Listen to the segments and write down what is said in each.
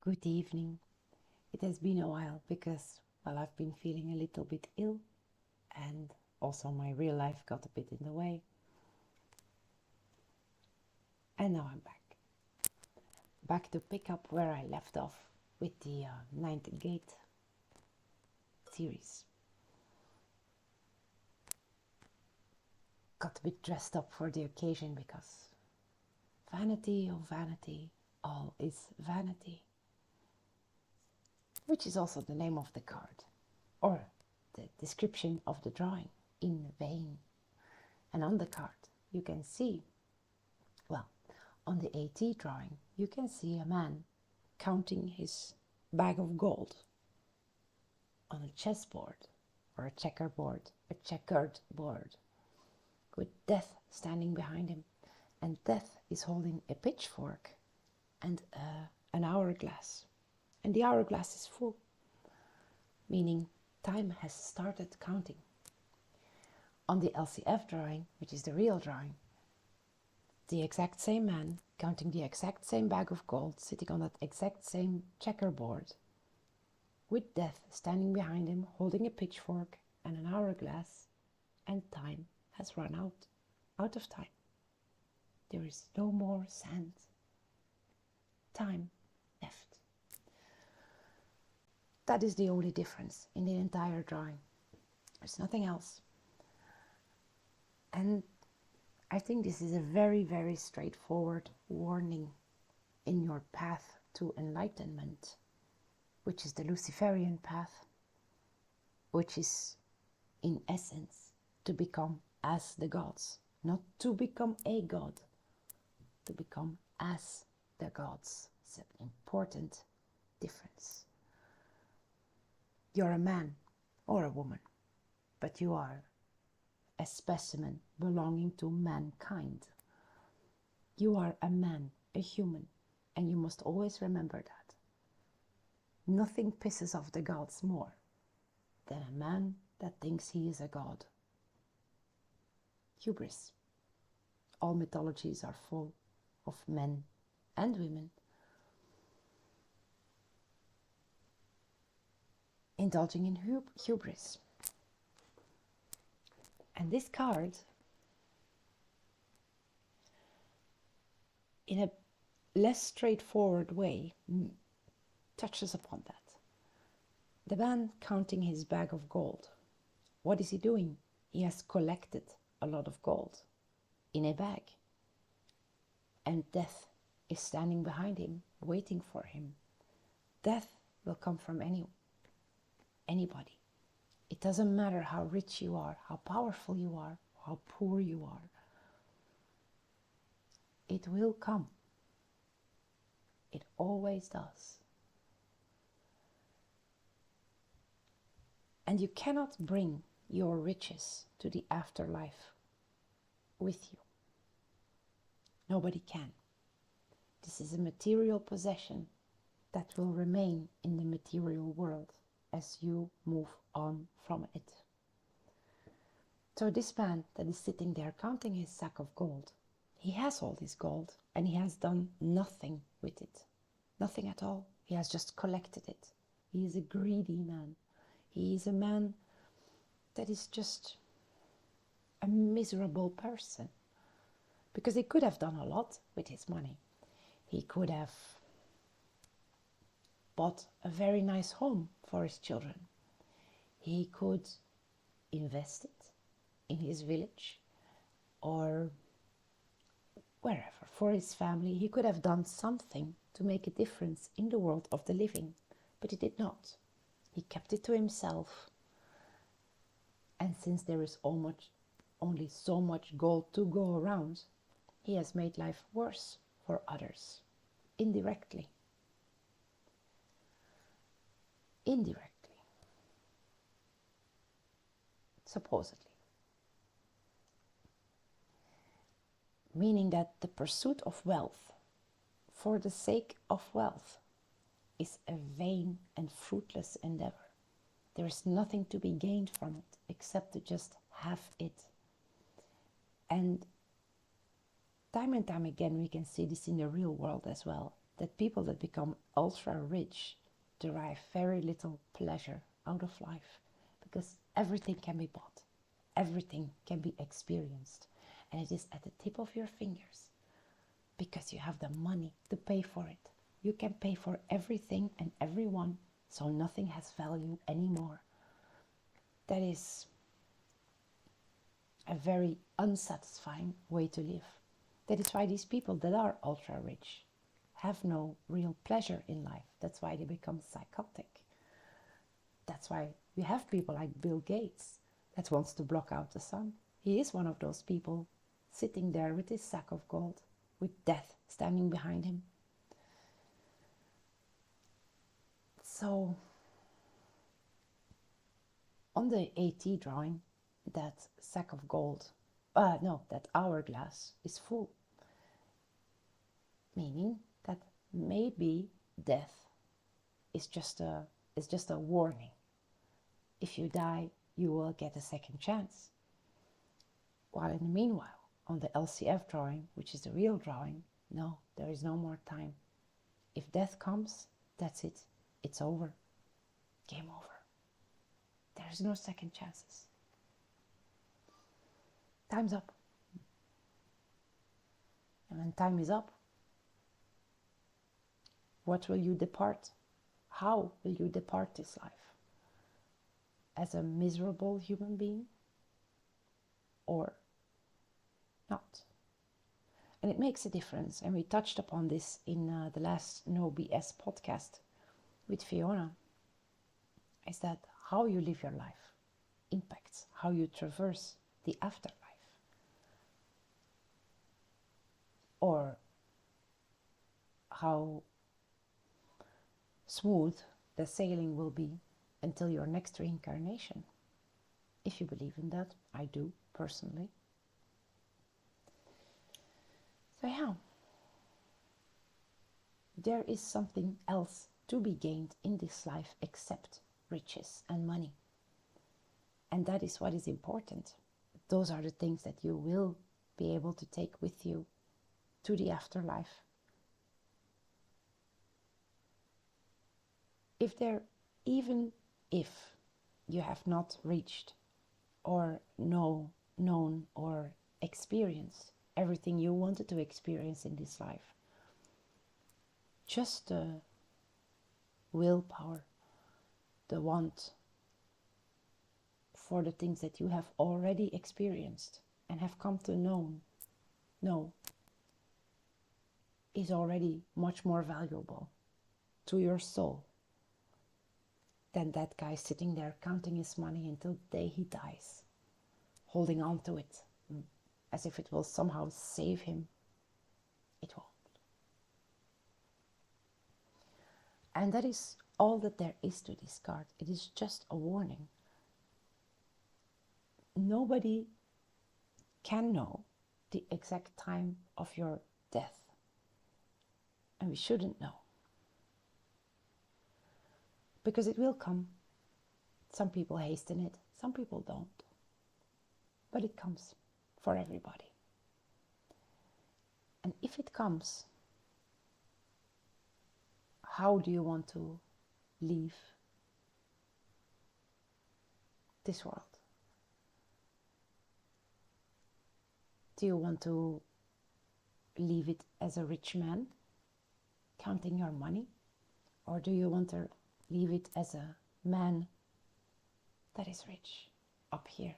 Good evening. It has been a while because, well, I've been feeling a little bit ill and also my real life got a bit in the way. And now I'm back. Back to pick up where I left off with the Ninth Gate series. Got a bit dressed up for the occasion because vanity, oh vanity, all is vanity. Which is also the name of the card, or the description of the drawing, in vain. And on the card you can see, well, on the AT drawing you can see a man counting his bag of gold on a chessboard or a checkered board, with Death standing behind him, and Death is holding a pitchfork and an hourglass. And the hourglass is full, meaning time has started counting. On the LCF drawing, which is the real drawing, the exact same man counting the exact same bag of gold, sitting on that exact same checkerboard, with Death standing behind him, holding a pitchfork and an hourglass, and time has run out of time. There is no more sand. Time left. That is the only difference in the entire drawing. There's nothing else. And I think this is a very, very straightforward warning in your path to enlightenment, which is the Luciferian path, which is, in essence, to become as the gods. Not to become a god, to become as the gods. It's an important difference. You're a man or a woman, but you are a specimen belonging to mankind. You are a man, a human, and you must always remember that. Nothing pisses off the gods more than a man that thinks he is a god. Hubris. All mythologies are full of men and women indulging in hubris. And this card, in a less straightforward way, touches upon that. The man counting his bag of gold. What is he doing? He has collected a lot of gold in a bag. And Death is standing behind him, waiting for him. Death will come from anybody. It doesn't matter how rich you are, how powerful you are, how poor you are. It will come. It always does. And you cannot bring your riches to the afterlife with you. Nobody can. This is a material possession that will remain in the material world as you move on from it. So this man that is sitting there counting his sack of gold, he has all this gold and he has done nothing with it. Nothing at all. He has just collected it. He is a greedy man. He is a man that is just a miserable person. Because he could have done a lot with his money. He could have bought a very nice home for his children. He could invest it in his village or wherever for his family. He could have done something to make a difference in the world of the living, but he did not. He kept it to himself. And since there is only so much gold to go around, he has made life worse for others, indirectly. Supposedly. Meaning that the pursuit of wealth for the sake of wealth is a vain and fruitless endeavor. There is nothing to be gained from it except to just have it. And time again we can see this in the real world as well. that people that become ultra rich derive very little pleasure out of life, because everything can be bought, everything can be experienced, and it is at the tip of your fingers because you have the money to pay for it. You can pay for everything and everyone, so nothing has value anymore. That is a very unsatisfying way to live. That is why these people that are ultra rich have no real pleasure in life. That's why they become psychotic. That's why we have people like Bill Gates that wants to block out the sun. He is one of those people sitting there with his sack of gold, with death standing behind him. So on the AT drawing, that sack of gold, that hourglass is full, meaning that maybe death is just a warning. If you die, you will get a second chance. While in the meanwhile, on the LCF drawing, which is the real drawing, no, there is no more time. If death comes, that's it. It's over. Game over. There is no second chances. Time's up. And when time is up, what will you depart? How will you depart this life? As a miserable human being? Or not? And it makes a difference. And we touched upon this in the last No BS podcast with Fiona. Is that how you live your life impacts how you traverse the afterlife. Or how smooth the sailing will be until your next reincarnation. If you believe in that, I do personally. So yeah, there is something else to be gained in this life except riches and money. And that is what is important. Those are the things that you will be able to take with you to the afterlife. Even if you have not reached or known or experienced everything you wanted to experience in this life, just the willpower, the want for the things that you have already experienced and have come to know is already much more valuable to your soul than that guy sitting there counting his money until the day he dies, holding on to it as if it will somehow save him. It won't. And that is all that there is to this card. It is just a warning. Nobody can know the exact time of your death. And we shouldn't know. Because it will come. Some people hasten it, some people don't. But it comes for everybody. And if it comes, how do you want to leave this world? Do you want to leave it as a rich man, counting your money? Or do you want to leave it as a man that is rich up here?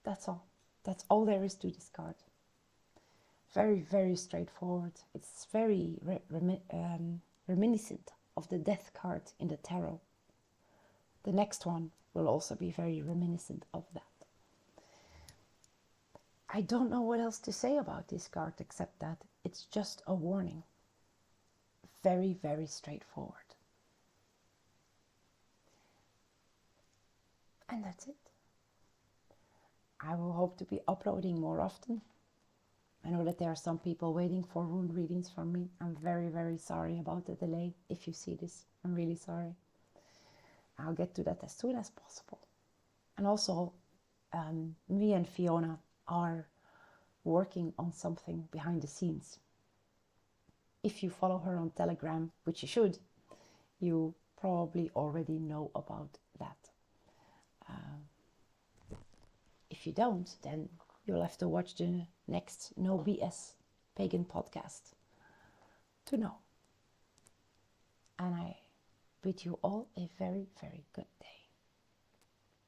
That's all. That's all there is to this card. Very, very straightforward. It's very reminiscent of the death card in the tarot. The next one will also be very reminiscent of that. I don't know what else to say about this card except that it's just a warning. Very, very straightforward. And that's it. I will hope to be uploading more often. I know that there are some people waiting for rune readings from me. I'm very, very sorry about the delay. If you see this, I'm really sorry. I'll get to that as soon as possible. And also, me and Fiona are working on something behind the scenes. if you follow her on Telegram, which you should, you probably already know about that. If you don't, then you'll have to watch the next No BS Pagan podcast to know. And I bid you all a very, very good day.